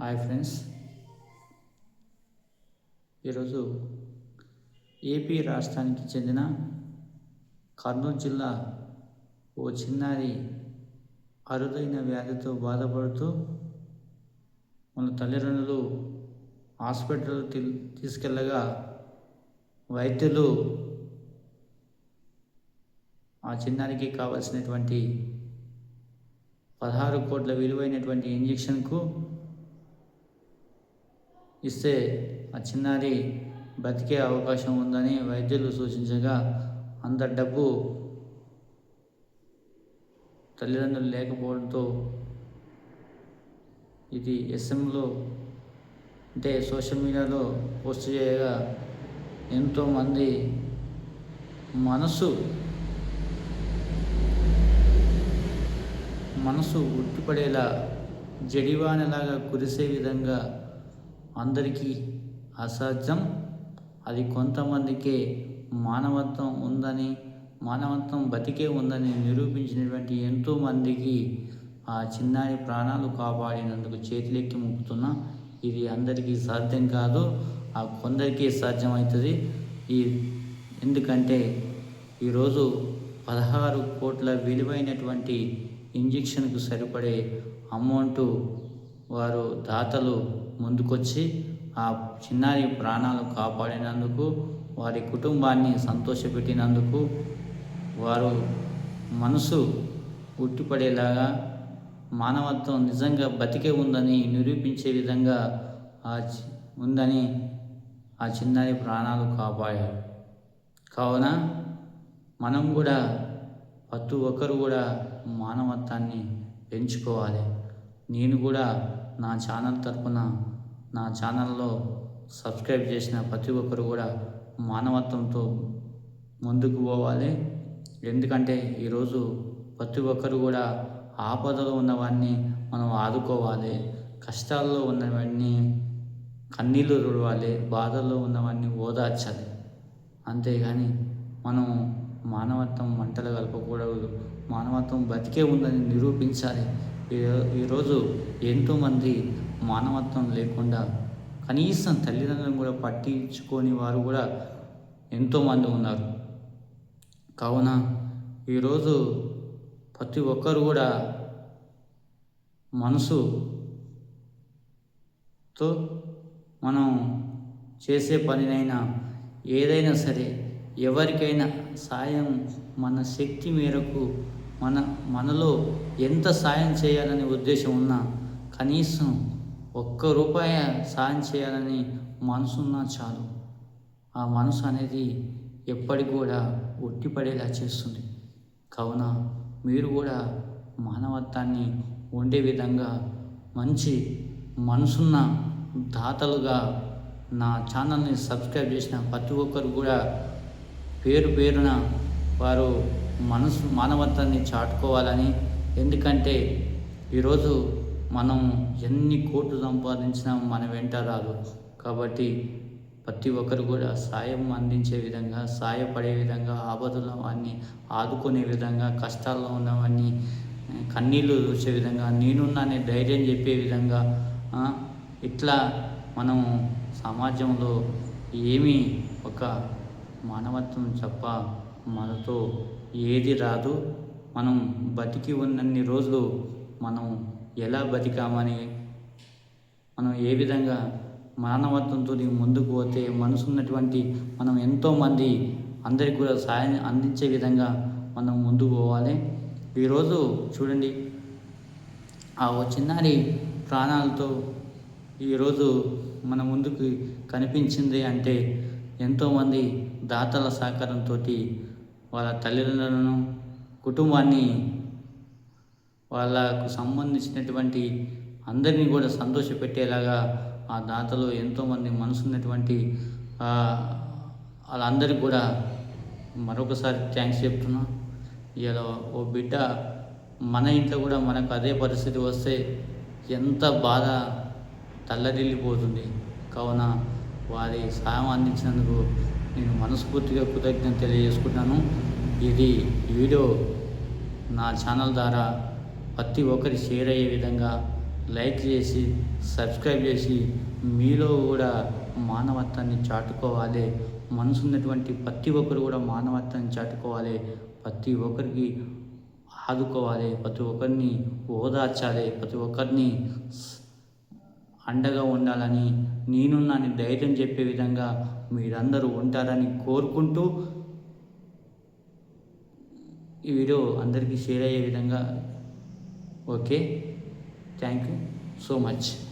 Hi friends, ఈరోజు AP రాష్ట్రానికి చెందిన కర్నూలు జిల్లా ఓ చిన్నారి అరుదైన వ్యాధితో బాధపడుతూ మన తల్లిదండ్రులు హాస్పిటల్ తీసుకెళ్ళగా వైద్యులు ఆ చిన్నారికి కావలసినటువంటి 16 కోట్ల విలువైనటువంటి ఇంజెక్షన్కు ఇస్తే ఆ చిన్నారి బతికే అవకాశం ఉందని వైద్యులు సూచించగా అంత డబ్బు తల్లిదండ్రులు లేకపోవడంతో ఇది ఎస్ఎంలో అంటే సోషల్ మీడియాలో పోస్ట్ చేయగా ఎంతోమంది మనసు ఉట్టిపడేలా జడివానలాగా కురిసే విధంగా అందరికీ అసాధ్యం, అది కొంతమందికే మానవత్వం బతికే ఉందని నిరూపించినటువంటి ఎంతోమందికి ఆ చిన్నారి ప్రాణాలు కాపాడినందుకు చేతులెక్కి మొక్కుతున్నా. ఇది అందరికీ సాధ్యం కాదు, ఆ కొందరికీ సాధ్యమవుతుంది. ఎందుకంటే ఈరోజు 16 కోట్ల విలువైనటువంటి ఇంజెక్షన్కు సరిపడే అమౌంటు వారు దాతలు ముందుకొచ్చి ఆ చిన్నారి ప్రాణాలు కాపాడినందుకు, వారి కుటుంబాన్ని సంతోషపెట్టినందుకు, వారు మనసు ఉట్టిపడేలాగా మానవత్వం నిజంగా బతికే ఉందని నిరూపించే విధంగా ఉందని ఆ చిన్నారి ప్రాణాలు కాపాడారు. కావున మనం కూడా ప్రతి ఒక్కరు కూడా మానవత్వాన్ని పెంచుకోవాలి. నేను కూడా నా ఛానల్ తరపున నా ఛానల్లో సబ్స్క్రైబ్ చేసిన ప్రతి ఒక్కరు కూడా మానవత్వంతో ముందుకు పోవాలి. ఎందుకంటే ఈరోజు ప్రతి ఒక్కరు కూడా ఆపదలో ఉన్నవాడిని మనం ఆదుకోవాలి, కష్టాల్లో ఉన్నవాడిని కన్నీళ్ళు తుడవాలి, బాధల్లో ఉన్నవాడిని ఓదార్చాలి. అంతేగాని మనం మానవత్వం మంటలు కలపకూడదు, మానవత్వం బతికే ఉందని నిరూపించాలి. ఈరోజు ఎంతోమంది మానవత్వం లేకుండా కనీసం తల్లిదండ్రులను కూడా పట్టించుకొని వారు కూడా ఎంతోమంది ఉన్నారు. కావున ఈరోజు ప్రతి ఒక్కరు కూడా మనసుతో మనం చేసే పనినైనా ఏదైనా సరే ఎవరికైనా సాయం మన శక్తి మేరకు మనలో ఎంత సాయం చేయాలనే ఉద్దేశం ఉన్నా కనీసం ₹1 సాయం చేయాలని మనసున్నా చాలు. ఆ మనసు అనేది ఎప్పటికి కూడా ఉట్టిపడేలా చేస్తుంది. కావున మీరు కూడా మానవత్వాన్ని ఉండే విధంగా మంచి మనసున్న దాతలుగా నా ఛానల్ని సబ్స్క్రైబ్ చేసిన ప్రతి ఒక్కరు కూడా పేరున వారు మానవత్వాన్ని చాటుకోవాలని. ఎందుకంటే ఈరోజు మనం ఎన్ని కోట్లు సంపాదించినా మన వెంట రాదు. కాబట్టి ప్రతి ఒక్కరు కూడా సాయం అందించే విధంగా, సాయపడే విధంగా, ఆపదలో వాడిని ఆదుకునే విధంగా, కష్టాల్లో ఉన్నవాడిని కన్నీళ్ళు చూసే విధంగా, నేనున్నానే ధైర్యం చెప్పే విధంగా, ఇట్లా మనం సమాజంలో ఏమీ ఒక మానవత్వం తప్ప మనతో ఏది రాదు. మనం బతికి ఉన్నన్ని రోజులు మనం ఎలా బతికామని, మనం ఏ విధంగా మానవత్వంతో ముందుకు పోతే మనసున్నటువంటి మనం ఎంతోమంది అందరికీ కూడా సాయం అందించే విధంగా మనం ముందుకు పోవాలి. ఈరోజు చూడండి, ఆ చిన్నారి ప్రాణాలతో ఈరోజు మన ముందుకు కనిపించింది అంటే ఎంతోమంది దాతల సహకారంతో వాళ్ళ తల్లిదండ్రులను, కుటుంబాన్ని, వాళ్ళకు సంబంధించినటువంటి అందరినీ కూడా సంతోషపెట్టేలాగా ఆ దాతలు ఎంతోమంది మనసున్నటువంటి వాళ్ళందరికీ కూడా మరొకసారి థ్యాంక్స్ చెప్తున్నా. ఇలా ఓ బిడ్డ మన ఇంట్లో కూడా మనకు అదే పరిస్థితి వస్తే ఎంత బాధ తల్లడిల్లిపోతుంది. కావున వారి సాయం అందించినందుకు నేను మనస్ఫూర్తిగా కృతజ్ఞత తెలియజేసుకుంటున్నాను. ఇది వీడియో నా ఛానల్ ద్వారా ప్రతి ఒక్కరి షేర్ అయ్యే విధంగా లైక్ చేసి సబ్స్క్రైబ్ చేసి మీలో కూడా మానవత్వాన్ని చాటుకోవాలి. మనసు ఉన్నటువంటి ప్రతి ఒక్కరు కూడా మానవత్వాన్ని చాటుకోవాలి. ప్రతి ఒక్కరికి ఆదుకోవాలి. ప్రతి ఒక్కరిని ఓదార్చాలి. ప్రతి ఒక్కరిని అండగా ఉండాలని, నేనున్నాని ధైర్యం చెప్పే విధంగా మీరందరూ ఉంటారని కోరుకుంటూ ఈ వీడియో అందరికీ షేర్ అయ్యే విధంగా okay. Thank you so much.